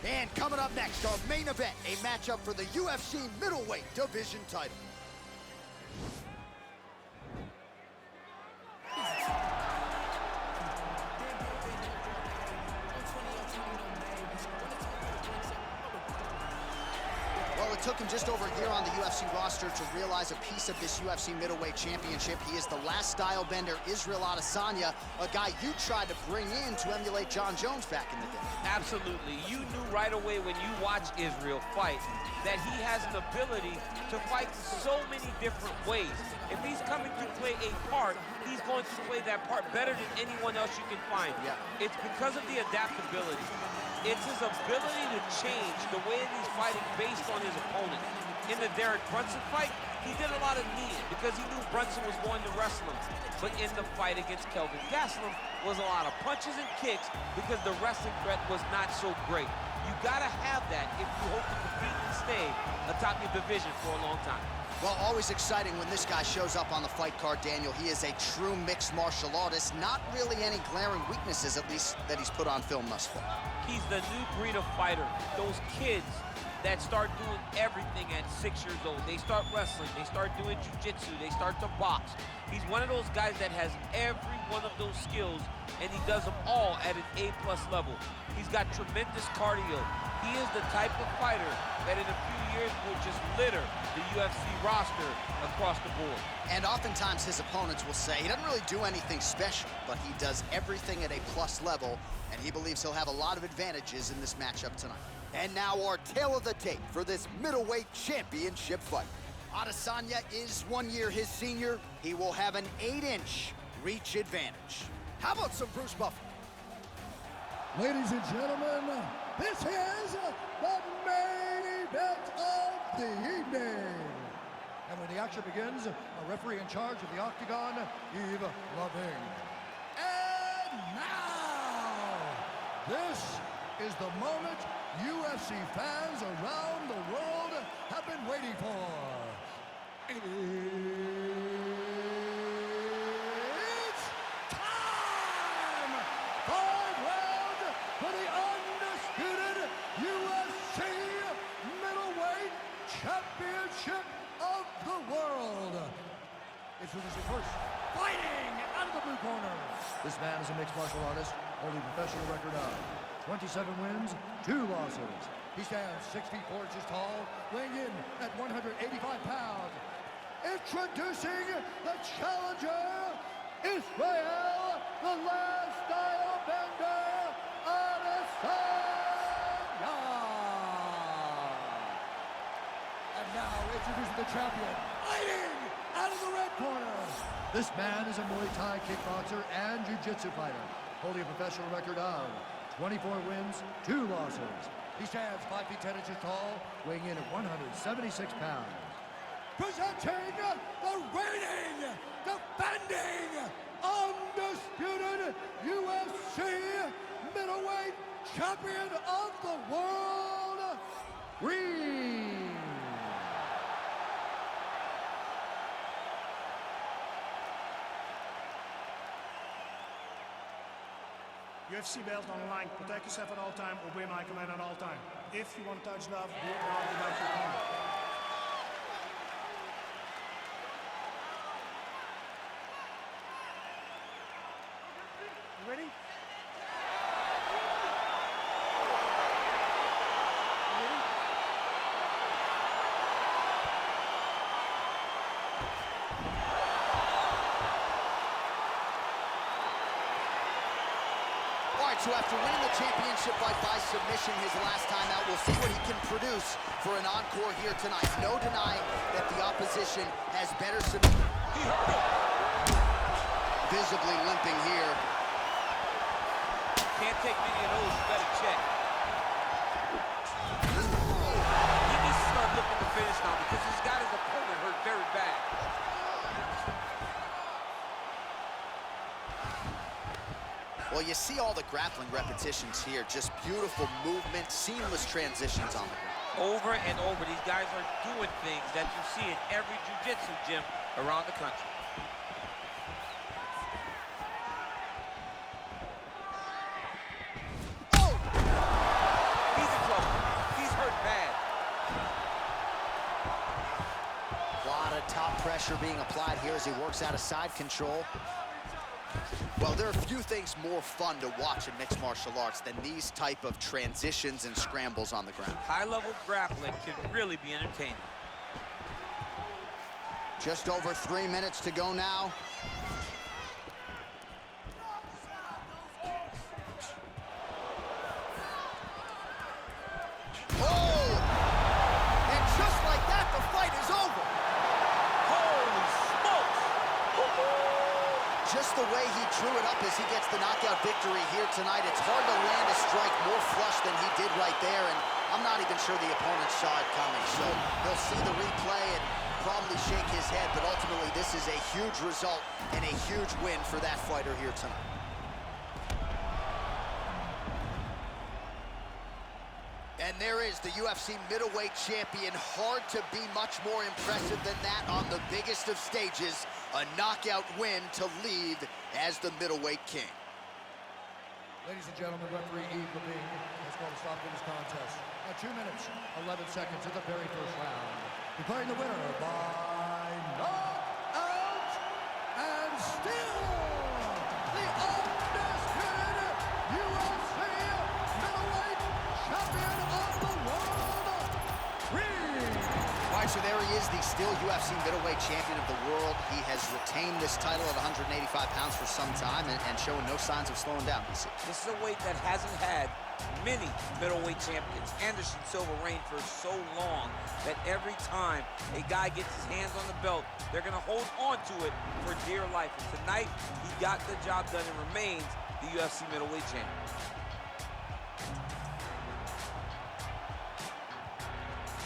And coming up next, our main event, a matchup for the UFC middleweight division title. Well, it took him just over a year on the UFC roster to realize a piece of this UFC middleweight championship. He is the last style bender, Israel Adesanya, a guy you tried to bring in to emulate John Jones back in the day. Absolutely. You knew right away when you watched Israel fight that he has an ability to fight so many different ways. If he's coming to play a part, he's going to play that part better than anyone else you can find. Yeah. It's because of the adaptability. It's his ability to change the way that he's fighting based on his opponent. In the Derek Brunson fight, he did a lot of kneeing because he knew Brunson was going to wrestle him. But in the fight against Kelvin Gastelum was a lot of punches and kicks because the wrestling threat was not so great. You gotta have that if you hope to compete and stay atop your division for a long time. Well, always exciting when this guy shows up on the fight card, Daniel. He is a true mixed martial artist. Not really any glaring weaknesses, at least, that he's put on film thus far. He's the new breed of fighter. Those kids that start doing everything at 6 years old. They start wrestling, they start doing jiu-jitsu, they start to box. He's one of those guys that has every one of those skills, and he does them all at an A+ level. He's got tremendous cardio. He is the type of fighter that in a few years will just litter the UFC roster across the board. And oftentimes his opponents will say he doesn't really do anything special, but he does everything at a plus level, and he believes he'll have a lot of advantages in this matchup tonight. And now our tale of the tape for this middleweight championship fight. Adesanya is 1 year his senior. He will have an 8-inch reach advantage. How about some Bruce Buffer? Ladies and gentlemen, this is the main event of the evening. And when the action begins, a referee in charge of the Octagon, Yves Loving. And now, this is the moment UFC fans around the world have been waiting for. It's time! 5 rounds for the undisputed UFC middleweight championship of the world. Introducing first, fighting out of the blue corner. This man is a mixed martial artist, holding a professional record of 27 wins, 2 losses. He stands 6 feet 4 inches tall, weighing in at 185 pounds. Introducing the challenger, Israel, the last style bender, Adesanya. And now introducing the champion, fighting out of the red corner. This man is a Muay Thai kickboxer and jiu-jitsu fighter, holding a professional record of 24 wins, 2 losses. He stands 5 feet 10 inches tall, weighing in at 176 pounds. Presenting the reigning, defending, undisputed UFC middleweight champion of the world, Reed. UFC belt on the line. Protect yourself at all time. Obey my command at all time. If you want to touch love, do it now without your opponent. You ready? So after winning the championship fight by submission his last time out, we'll see what he can produce for an encore here tonight. No denying that the opposition has better submission. Visibly limping here. Can't take many of those, you better check. He needs to start looking to finish now because he's got his opponent hurt very bad. Well, you see all the grappling repetitions here. Just beautiful movement, seamless transitions on the ground. Over and over, these guys are doing things that you see in every jiu-jitsu gym around the country. Oh! He's in trouble. pressure being applied here as he works out of side control. Well, there are few things more fun to watch in mixed martial arts than these type of transitions and scrambles on the ground. High-level grappling can really be entertaining. Just over 3 minutes to go now. Oh! And just like that, the fight is over. Holy smokes! Just the way he drew it up as he gets the knockout victory here tonight, it's hard to land a strike more flush than he did right there, and I'm not even sure the opponent saw it coming. So he'll see the replay and probably shake his head, but ultimately this is a huge result and a huge win for that fighter here tonight. And there is the UFC middleweight champion. Hard to be much more impressive than that on the biggest of stages. A knockout win to lead as the middleweight king. Ladies and gentlemen, referee Yves Levine has called a stop to this contest at 2 minutes, 11 seconds of the very first round. Declaring the winner by knockout and still the undisputed UFC middleweight champion of the world, All right, so there he is, the still UFC middleweight champion of the world. He has retained this title at 185 pounds for some time and showing no signs of slowing down. This is a weight that hasn't had many middleweight champions. Anderson Silva reigned for so long that every time a guy gets his hands on the belt, they're going to hold on to it for dear life. And tonight, he got the job done and remains the UFC middleweight champion.